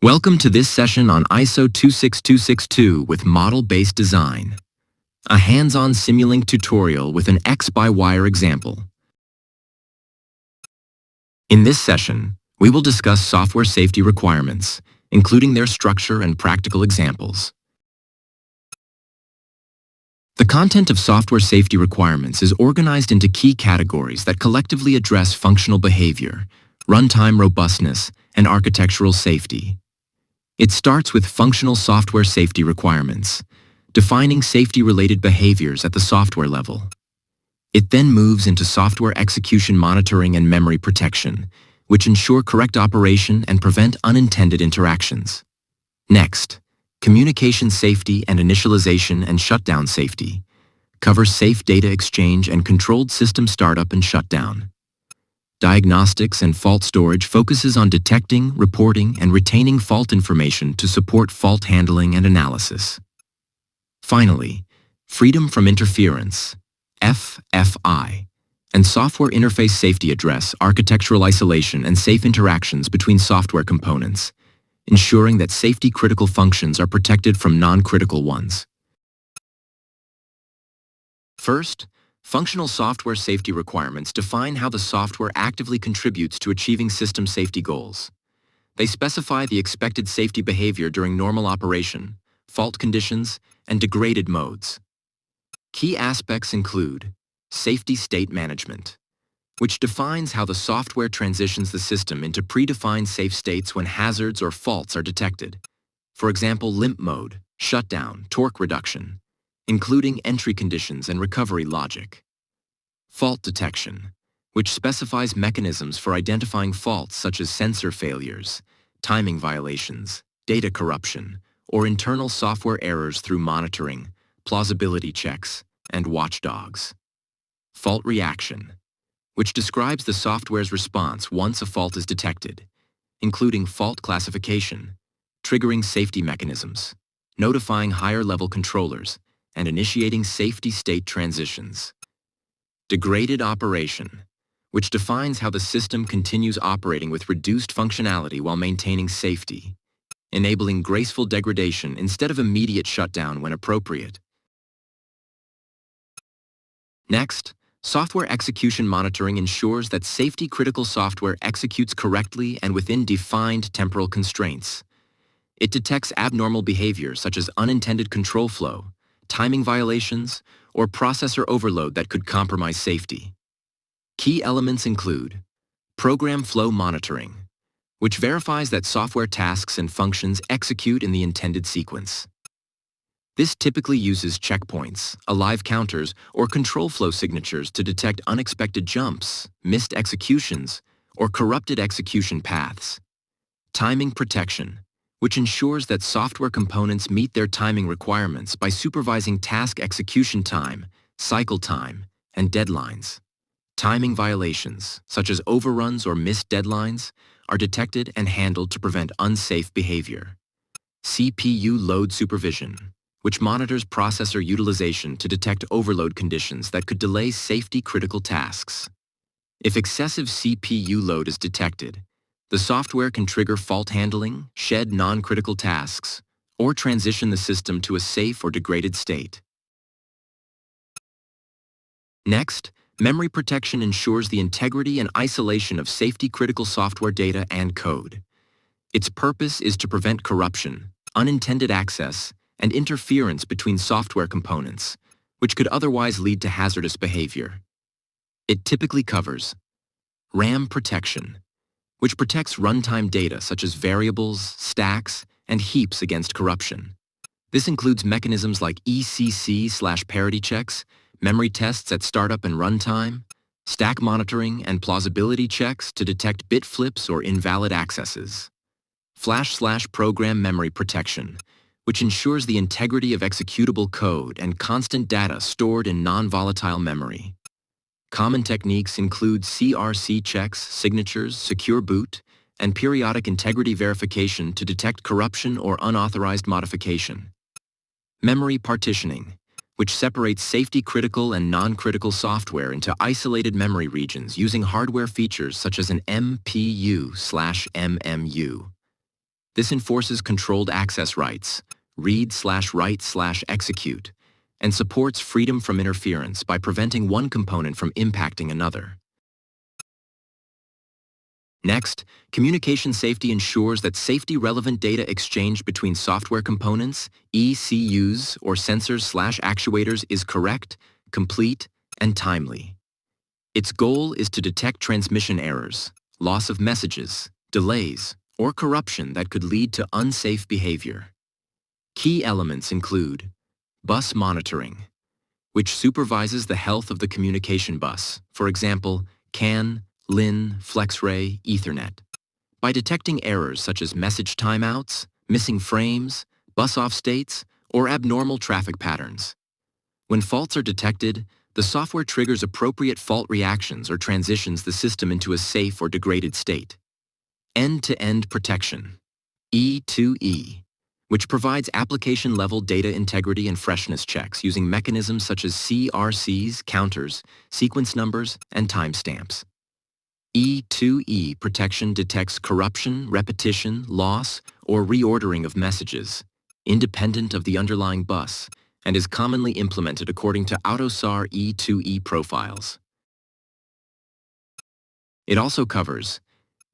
Welcome to this session on ISO 26262 with model-based design, a hands-on Simulink tutorial with an X-by-wire example. In this session, we will discuss software safety requirements, including their structure and practical examples. The content of software safety requirements is organized into key categories that collectively address functional behavior, runtime robustness, and architectural safety. It starts with functional software safety requirements, defining safety-related behaviors at the software level. It then moves into software execution monitoring and memory protection, which ensure correct operation and prevent unintended interactions. Next, communication safety and initialization and shutdown safety covers safe data exchange and controlled system startup and shutdown. Diagnostics and fault storage focuses on detecting, reporting, and retaining fault information to support fault handling and analysis. Finally, freedom from interference, FFI, and software interface safety address architectural isolation and safe interactions between software components, ensuring that safety-critical functions are protected from non-critical ones. First, functional software safety requirements define how the software actively contributes to achieving system safety goals. They specify the expected safety behavior during normal operation, fault conditions, and degraded modes. Key aspects include safety state management, which defines how the software transitions the system into predefined safe states when hazards or faults are detected. For example, limp mode, shutdown, torque reduction, including entry conditions and recovery logic. Fault detection, which specifies mechanisms for identifying faults such as sensor failures, timing violations, data corruption, or internal software errors through monitoring, plausibility checks, and watchdogs. Fault reaction, which describes the software's response once a fault is detected, including fault classification, triggering safety mechanisms, notifying higher-level controllers, and initiating safety state transitions. Degraded operation, which defines how the system continues operating with reduced functionality while maintaining safety, enabling graceful degradation instead of immediate shutdown when appropriate. Next, software execution monitoring ensures that safety-critical software executes correctly and within defined temporal constraints. It detects abnormal behavior such as unintended control flow, timing violations, or processor overload that could compromise safety. Key elements include program flow monitoring, which verifies that software tasks and functions execute in the intended sequence. This typically uses checkpoints, alive counters, or control flow signatures to detect unexpected jumps, missed executions, or corrupted execution paths. Timing protection, which ensures that software components meet their timing requirements by supervising task execution time, cycle time, and deadlines. Timing violations, such as overruns or missed deadlines, are detected and handled to prevent unsafe behavior. CPU load supervision, which monitors processor utilization to detect overload conditions that could delay safety-critical tasks. If excessive CPU load is detected, the software can trigger fault handling, shed non-critical tasks, or transition the system to a safe or degraded state. Next, memory protection ensures the integrity and isolation of safety-critical software data and code. Its purpose is to prevent corruption, unintended access, and interference between software components, which could otherwise lead to hazardous behavior. It typically covers RAM protection, which protects runtime data such as variables, stacks, and heaps against corruption. This includes mechanisms like ECC/parity checks, memory tests at startup and runtime, stack monitoring, and plausibility checks to detect bit flips or invalid accesses. Flash/program memory protection, which ensures the integrity of executable code and constant data stored in non-volatile memory. Common techniques include CRC checks, signatures, secure boot, and periodic integrity verification to detect corruption or unauthorized modification. Memory partitioning, which separates safety-critical and non-critical software into isolated memory regions using hardware features such as an MPU/MMU. This enforces controlled access rights, read/write/execute, and supports freedom from interference by preventing one component from impacting another. Next, communication safety ensures that safety-relevant data exchanged between software components, ECUs, or sensors/actuators is correct, complete, and timely. Its goal is to detect transmission errors, loss of messages, delays, or corruption that could lead to unsafe behavior. Key elements include bus monitoring, which supervises the health of the communication bus, for example, CAN, LIN, FlexRay, Ethernet. By detecting errors such as message timeouts, missing frames, bus-off states, or abnormal traffic patterns. When faults are detected, the software triggers appropriate fault reactions or transitions the system into a safe or degraded state. End-to-end protection, E2E, which provides application-level data integrity and freshness checks using mechanisms such as CRCs, counters, sequence numbers, and timestamps. E2E protection detects corruption, repetition, loss, or reordering of messages, independent of the underlying bus, and is commonly implemented according to AUTOSAR E2E profiles. It also covers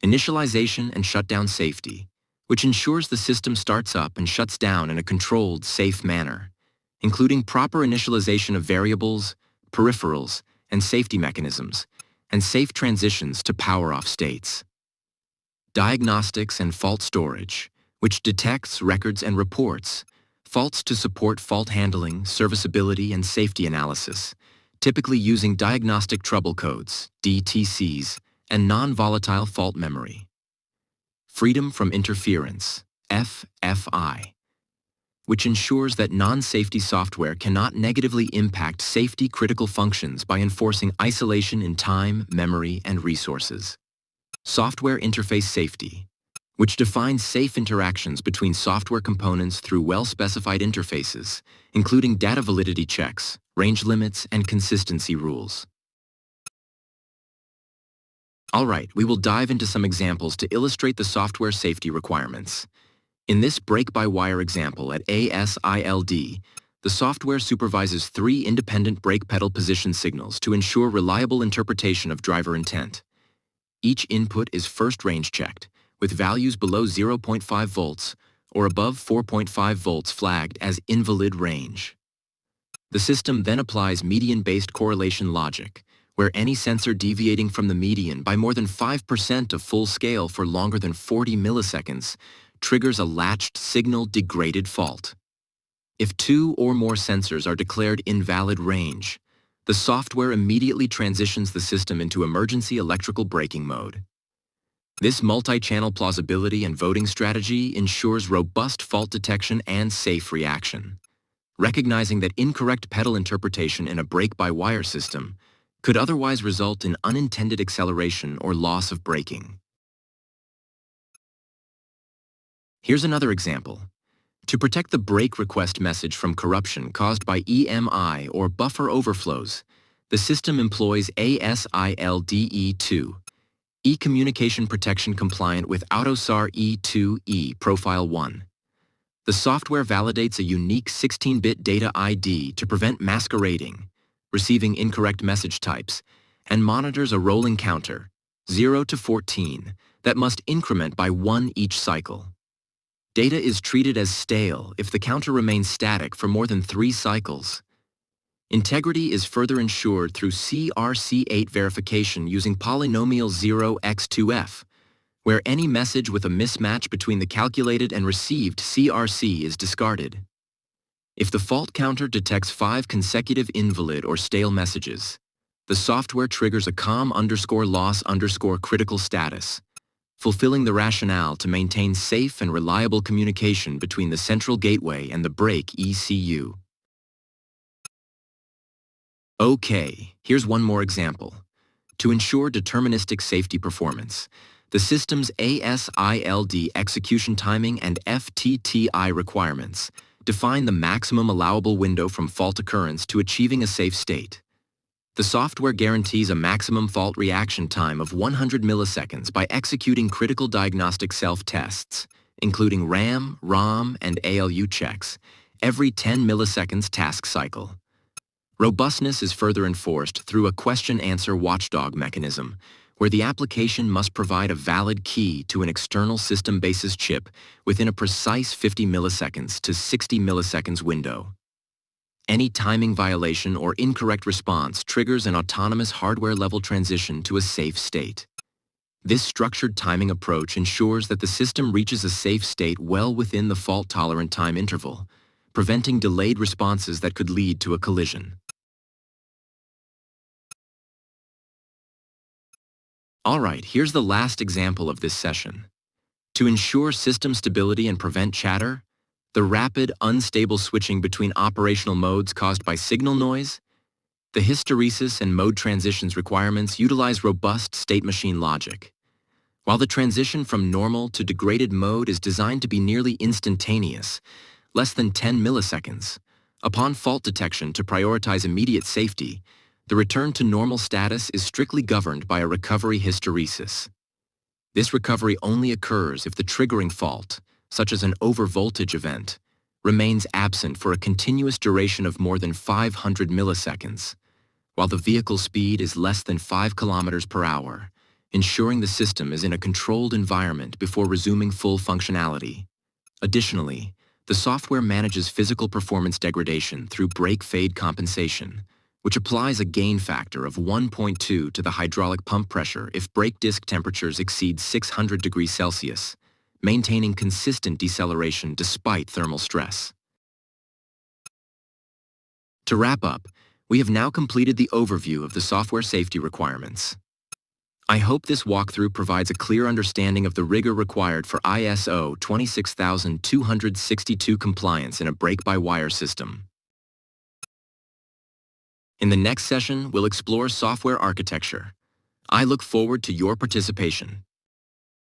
initialization and shutdown safety, which ensures the system starts up and shuts down in a controlled, safe manner, including proper initialization of variables, peripherals, and safety mechanisms, and safe transitions to power-off states. Diagnostics and fault storage, which detects, records, and reports faults to support fault handling, serviceability, and safety analysis, typically using diagnostic trouble codes, DTCs, and non-volatile fault memory. Freedom from interference, FFI, which ensures that non-safety software cannot negatively impact safety-critical functions by enforcing isolation in time, memory, and resources. Software interface safety, which defines safe interactions between software components through well-specified interfaces, including data validity checks, range limits, and consistency rules. All right, we will dive into some examples to illustrate the software safety requirements. In this brake-by-wire example at ASIL D, the software supervises 3 independent brake pedal position signals to ensure reliable interpretation of driver intent. Each input is first range checked, with values below 0.5 volts or above 4.5 volts flagged as invalid range. The system then applies median-based correlation logic, where any sensor deviating from the median by more than 5% of full scale for longer than 40 milliseconds triggers a latched signal degraded fault. If 2 or more sensors are declared invalid range, the software immediately transitions the system into emergency electrical braking mode. This multi-channel plausibility and voting strategy ensures robust fault detection and safe reaction, recognizing that incorrect pedal interpretation in a brake-by-wire system could otherwise result in unintended acceleration or loss of braking. Here's another example. To protect the brake request message from corruption caused by EMI or buffer overflows, the system employs ASIL D Communication Protection compliant with AUTOSAR E2E Profile 1. The software validates a unique 16-bit data ID to prevent masquerading, receiving incorrect message types, and monitors a rolling counter, 0 to 14, that must increment by 1 each cycle. Data is treated as stale if the counter remains static for more than 3 cycles. Integrity is further ensured through CRC8 verification using polynomial 0x2f, where any message with a mismatch between the calculated and received CRC is discarded. If the fault counter detects 5 consecutive invalid or stale messages, the software triggers a COM_loss_critical status, fulfilling the rationale to maintain safe and reliable communication between the central gateway and the brake ECU. Okay, here's one more example. To ensure deterministic safety performance, the system's ASIL D execution timing and FTTI requirements define the maximum allowable window from fault occurrence to achieving a safe state. The software guarantees a maximum fault reaction time of 100 milliseconds by executing critical diagnostic self-tests, including RAM, ROM, and ALU checks, every 10 milliseconds task cycle. Robustness is further enforced through a question-answer watchdog mechanism, where the application must provide a valid key to an external system basis chip within a precise 50 milliseconds to 60 milliseconds window. Any timing violation or incorrect response triggers an autonomous hardware-level transition to a safe state. This structured timing approach ensures that the system reaches a safe state well within the fault-tolerant time interval, preventing delayed responses that could lead to a collision. Alright, here's the last example of this session. To ensure system stability and prevent chatter, the rapid, unstable switching between operational modes caused by signal noise, the hysteresis and mode transitions requirements utilize robust state machine logic. While the transition from normal to degraded mode is designed to be nearly instantaneous, less than 10 milliseconds, upon fault detection to prioritize immediate safety, the return to normal status is strictly governed by a recovery hysteresis. This recovery only occurs if the triggering fault, such as an overvoltage event, remains absent for a continuous duration of more than 500 milliseconds, while the vehicle speed is less than 5 kilometers per hour, ensuring the system is in a controlled environment before resuming full functionality. Additionally, the software manages physical performance degradation through brake fade compensation, which applies a gain factor of 1.2 to the hydraulic pump pressure if brake disc temperatures exceed 600 degrees Celsius, maintaining consistent deceleration despite thermal stress. To wrap up, we have now completed the overview of the software safety requirements. I hope this walkthrough provides a clear understanding of the rigor required for ISO 26262 compliance in a brake-by-wire system. In the next session, we'll explore software architecture. I look forward to your participation.